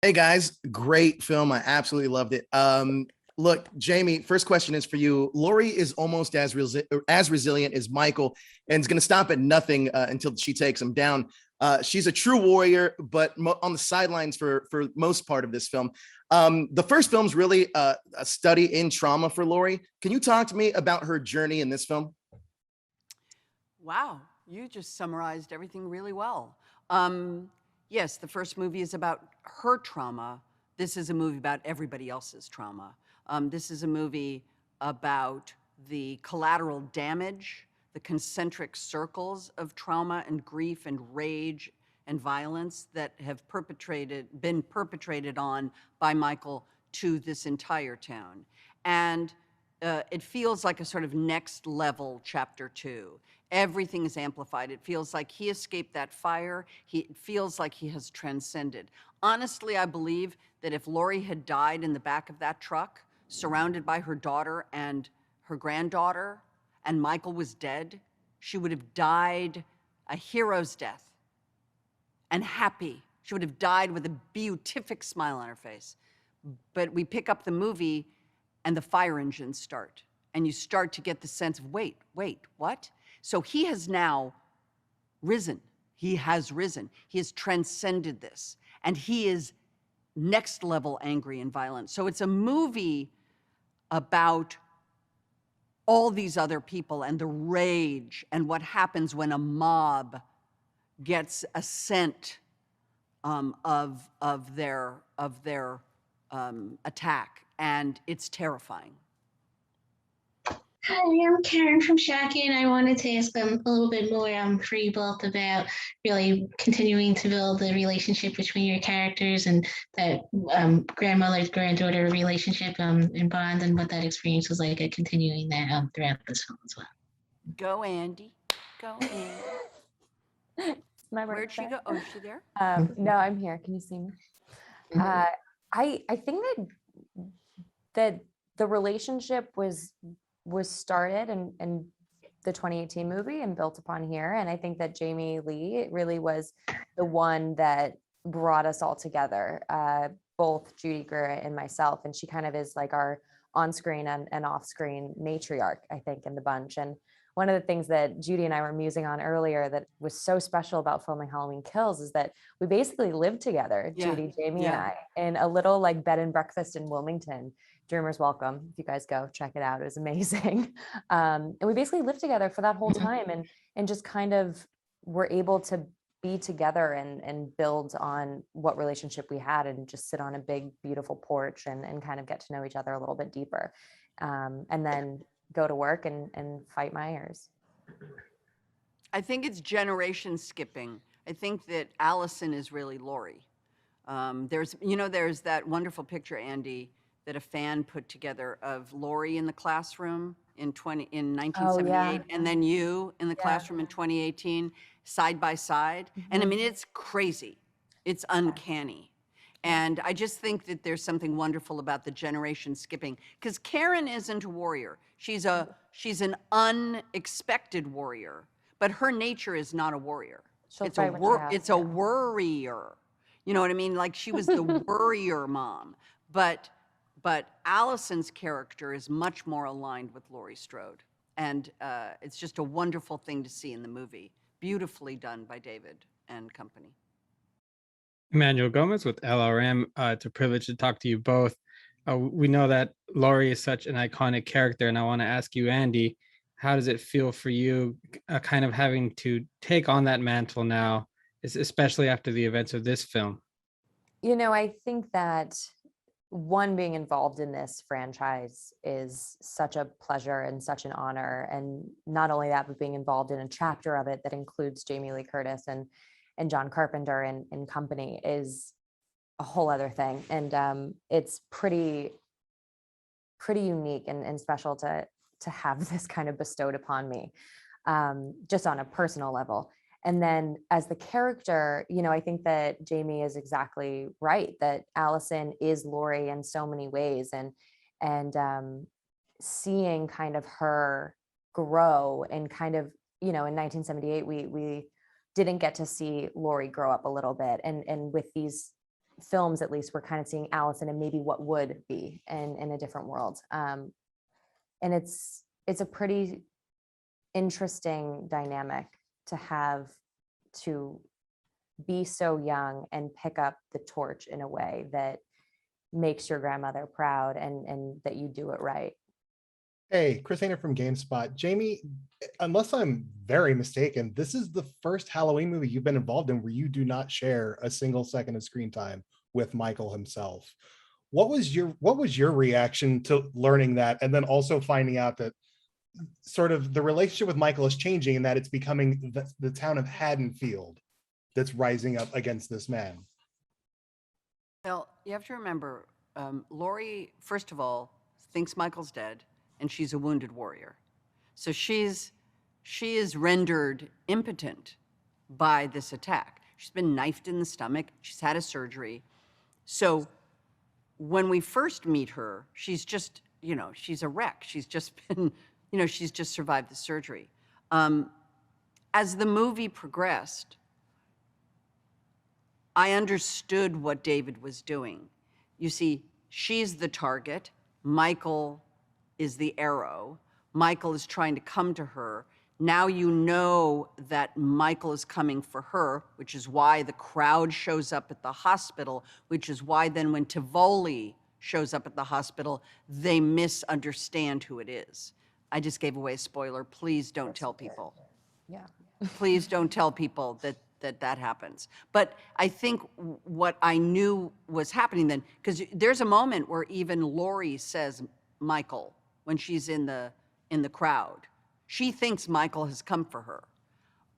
Hey guys, great film. I absolutely loved it. Look, Jamie, first question is for you. Lori is almost as resilient as Michael, and is going to stop at nothing until she takes him down. She's a true warrior, but on the sidelines for most part of this film. The first film's really a study in trauma for Lori. Can you talk to me about her journey in this film? Wow, you just summarized everything really well. Yes, the first movie is about her trauma. This is a movie about everybody else's trauma. This is a movie about the collateral damage, the concentric circles of trauma and grief and rage and violence that have been perpetrated on by Michael to this entire town. And it feels like a sort of next level chapter 2. Everything is amplified. It feels like he escaped that fire. It feels like he has transcended. Honestly, I believe that if Lori had died in the back of that truck, surrounded by her daughter and her granddaughter, and Michael was dead, she would have died a hero's death and happy. She would have died with a beatific smile on her face. But we pick up the movie and the fire engines start. And you start to get the sense of, wait, what? So he has now risen. He has risen. He has transcended this. And he is next level angry and violent. So it's a movie about all these other people and the rage and what happens when a mob gets a scent of their attack, and it's terrifying. Hi, I'm Karen from Shaki, and I wanted to ask a little bit more for you both about really continuing to build the relationship between your characters and that grandmother-granddaughter relationship and bond, and what that experience was like at continuing that throughout this film as well. Go, Andy. Go, Andy. My Where'd she go? Oh, is she there? No, I'm here. Can you see me? I think that the relationship was started in the 2018 movie and built upon here. And I think that Jamie Lee really was the one that brought us all together, both Judy Greer and myself. And she kind of is like our on-screen and off-screen matriarch, I think, in the bunch. And one of the things that Judy and I were musing on earlier that was so special about filming Halloween Kills is that we basically lived together, Judy, Jamie, and I, in a little like bed and breakfast in Wilmington. Dreamers Welcome. If you guys go check it out, it was amazing. And we basically lived together for that whole time and just kind of were able to be together and build on what relationship we had and just sit on a big, beautiful porch and kind of get to know each other a little bit deeper. And then go to work and fight Myers. I think it's generation skipping. I think that Allison is really Lori. There's that wonderful picture, Andy, that a fan put together of Lori in the classroom in 1978, and then you in the classroom in 2018, side by side. And I mean, it's crazy. It's uncanny. And I just think that there's something wonderful about the generation skipping, because Karen isn't a warrior. She's an unexpected warrior, but her nature is not a warrior. It's a worrier. You know what I mean? Like she was the worrier mom, but Allison's character is much more aligned with Laurie Strode. And it's just a wonderful thing to see in the movie. Beautifully done by David and company. Emmanuel Gomez with LRM. It's a privilege to talk to you both. We know that Laurie is such an iconic character, and I want to ask you, Andy, how does it feel for you kind of having to take on that mantle now, especially after the events of this film? You know, I think that one, being involved in this franchise is such a pleasure and such an honor. And not only that, but being involved in a chapter of it that includes Jamie Lee Curtis and John Carpenter and company is a whole other thing. And it's pretty unique and special to have this kind of bestowed upon me, just on a personal level. And then as the character, you know, I think that Jamie is exactly right, that Allison is Laurie in so many ways, and seeing kind of her grow and kind of, you know, in 1978, we didn't get to see Laurie grow up a little bit. And with these films, at least, we're kind of seeing Allison and maybe what would be in a different world. And it's a pretty interesting dynamic to have to be so young and pick up the torch in a way that makes your grandmother proud and that you do it right. Hey, Chris Hayner from GameSpot. Jamie, unless I'm very mistaken, this is the first Halloween movie you've been involved in where you do not share a single second of screen time with Michael himself. What was your reaction to learning that, and then also finding out that sort of the relationship with Michael is changing and that it's becoming the town of Haddonfield that's rising up against this man? Well, you have to remember, Laurie, first of all, thinks Michael's dead, and she's a wounded warrior. So she is rendered impotent by this attack. She's been knifed in the stomach. She's had a surgery. So when we first meet her, she's just, she's a wreck. She's just been, she's just survived the surgery. As the movie progressed, I understood what David was doing. You see, she's the target. Michael is the arrow. Michael is trying to come to her. Now you know that Michael is coming for her, which is why the crowd shows up at the hospital, which is why then when Tivoli shows up at the hospital, they misunderstand who it is. I just gave away a spoiler. Please don't tell people. Yeah. Please don't tell people that happens. But I think what I knew was happening then, because there's a moment where even Laurie says Michael when she's in the crowd. She thinks Michael has come for her.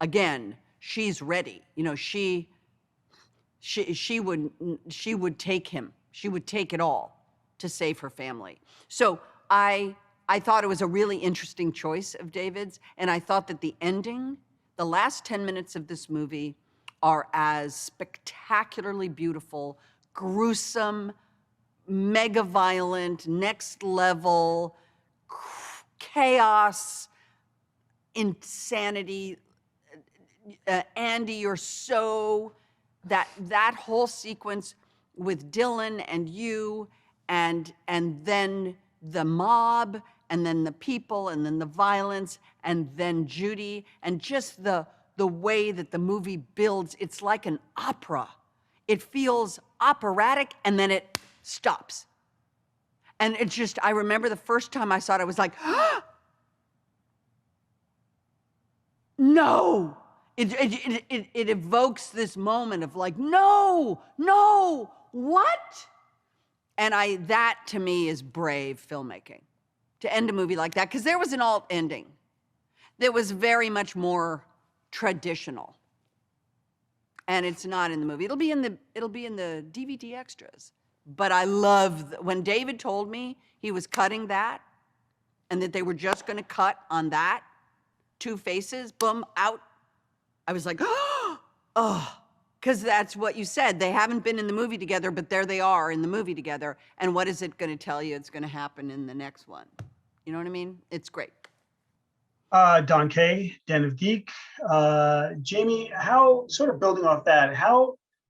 Again, she's ready. She would take him. She would take it all to save her family. So I thought it was a really interesting choice of David's, and I thought that the ending, the last 10 minutes of this movie are as spectacularly beautiful, gruesome, mega violent, next level, chaos, insanity. Andy, you're so, that whole sequence with Dylan and you, and then the mob, and then the people, and then the violence, and then Judy, and just the way that the movie builds. It's like an opera. It feels operatic, and then it stops. And it's just, I remember the first time I saw it, I was like, no. It evokes this moment of like, no, what? And that to me is brave filmmaking, to end a movie like that, because there was an alt ending that was very much more traditional. And it's not in the movie. It'll be in the DVD extras. But I love, when David told me he was cutting that and that they were just gonna cut on that, two faces, boom, out. I was like, oh, because that's what you said. They haven't been in the movie together, but there they are in the movie together. And what is it gonna tell you it's gonna happen in the next one? You know what I mean? It's great. Don Kay, Den of Geek. Jamie, how, sort of building off that,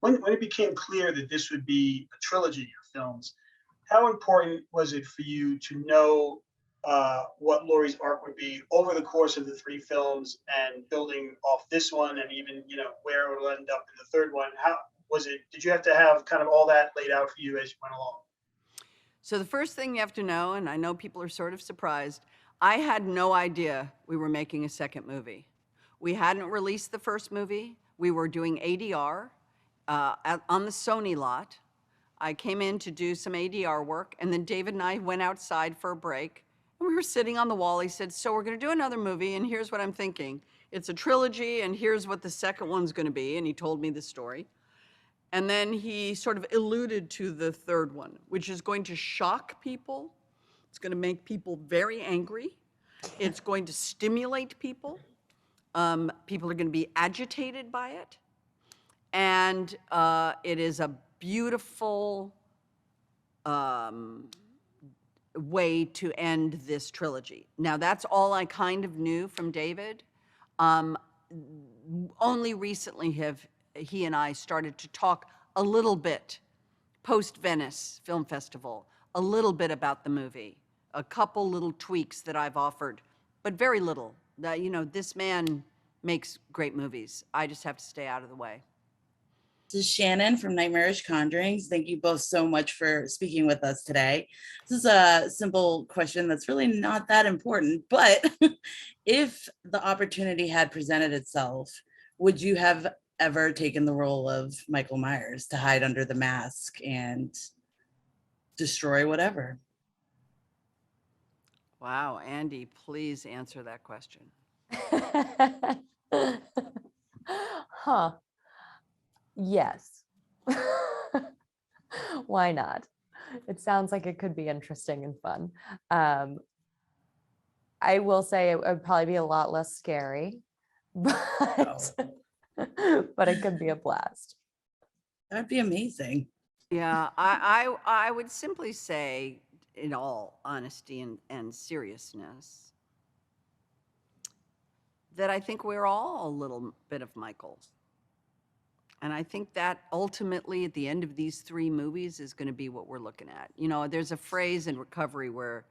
when it became clear that this would be a trilogy of films, how important was it for you to know what Laurie's arc would be over the course of the 3 films, and building off this one, and even where it will end up in the third one? How was it? Did you have to have kind of all that laid out for you as you went along? So the first thing you have to know, and I know people are sort of surprised, I had no idea we were making a second movie. We hadn't released the first movie. We were doing ADR on the Sony lot. I came in to do some ADR work, and then David and I went outside for a break, and we were sitting on the wall. He said, so we're gonna do another movie, and here's what I'm thinking. It's a trilogy, and here's what the second one's gonna be, and he told me the story. And then he sort of alluded to the third one, which is going to shock people. It's going to make people very angry. It's going to stimulate people. People are going to be agitated by it. And it is a beautiful way to end this trilogy. Now, that's all I kind of knew from David. Only recently have he and I started to talk a little bit post-Venice Film Festival, a little bit about the movie, a couple little tweaks that I've offered, but very little. This man makes great movies. I just have to stay out of the way. This is Shannon from Nightmarish Conjurings. Thank you both so much for speaking with us today. This is a simple question that's really not that important, but if the opportunity had presented itself, would you have ever taken the role of Michael Myers to hide under the mask and destroy whatever? Wow, Andy, please answer that question. Huh. Yes. Why not? It sounds like it could be interesting and fun. I will say it would probably be a lot less scary, but it could be a blast. That'd be amazing. Yeah, I would simply say, in all honesty and seriousness, that I think we're all a little bit of Michael. And I think that ultimately at the end of these 3 movies is going to be what we're looking at. There's a phrase in recovery where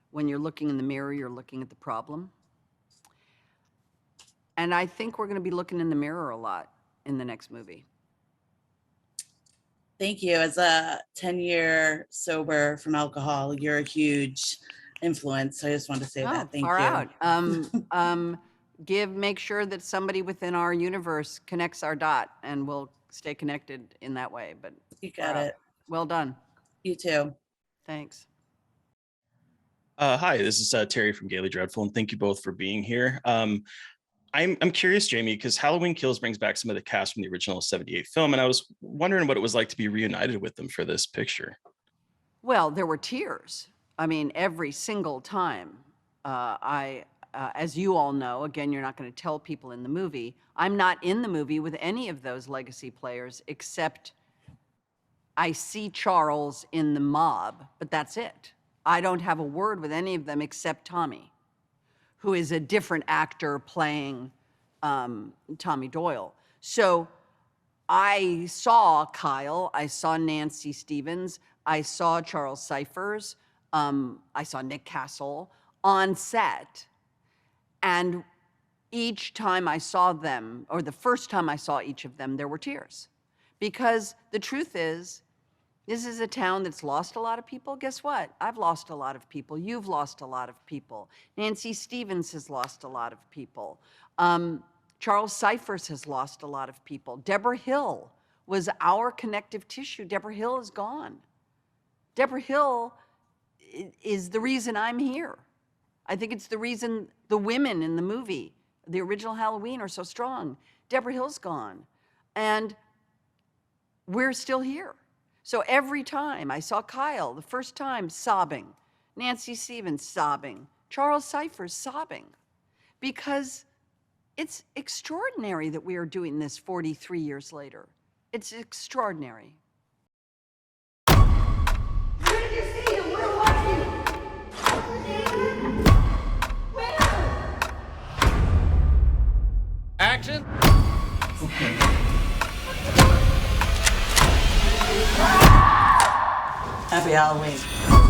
when you're looking in the mirror, you're looking at the problem. And I think we're going to be looking in the mirror a lot in the next movie. Thank you. As a 10-year sober from alcohol, you're a huge influence. I just wanted to say that. Thank you. Out. Make sure that somebody within our universe connects our dot, and we'll stay connected in that way. But You got it. Well done. You too. Thanks. Hi, this is Terry from Gaily Dreadful, and thank you both for being here. I'm curious, Jamie, because Halloween Kills brings back some of the cast from the original '78 film, and I was wondering what it was like to be reunited with them for this picture. Well, there were tears. I mean, every single time. As you all know, again, you're not going to tell people in the movie, I'm not in the movie with any of those legacy players, except I see Charles in the mob, but that's it. I don't have a word with any of them except Tommy, who is a different actor playing Tommy Doyle. So I saw Kyle, I saw Nancy Stevens, I saw Charles Cyphers, I saw Nick Castle on set. And each time I saw them, or the first time I saw each of them, there were tears. Because the truth is, this is a town that's lost a lot of people. Guess what? I've lost a lot of people. You've lost a lot of people. Nancy Stevens has lost a lot of people. Charles Cyphers has lost a lot of people. Deborah Hill was our connective tissue. Deborah Hill is gone. Deborah Hill is the reason I'm here. I think it's the reason the women in the movie, the original Halloween, are so strong. Deborah Hill's gone. And we're still here. So every time I saw Kyle, the first time, sobbing. Nancy Stevens sobbing. Charles Cyphers sobbing. Because it's extraordinary that we are doing this 43 years later. It's extraordinary. Where did you see him? Where was he? Action. Okay. Happy Halloween.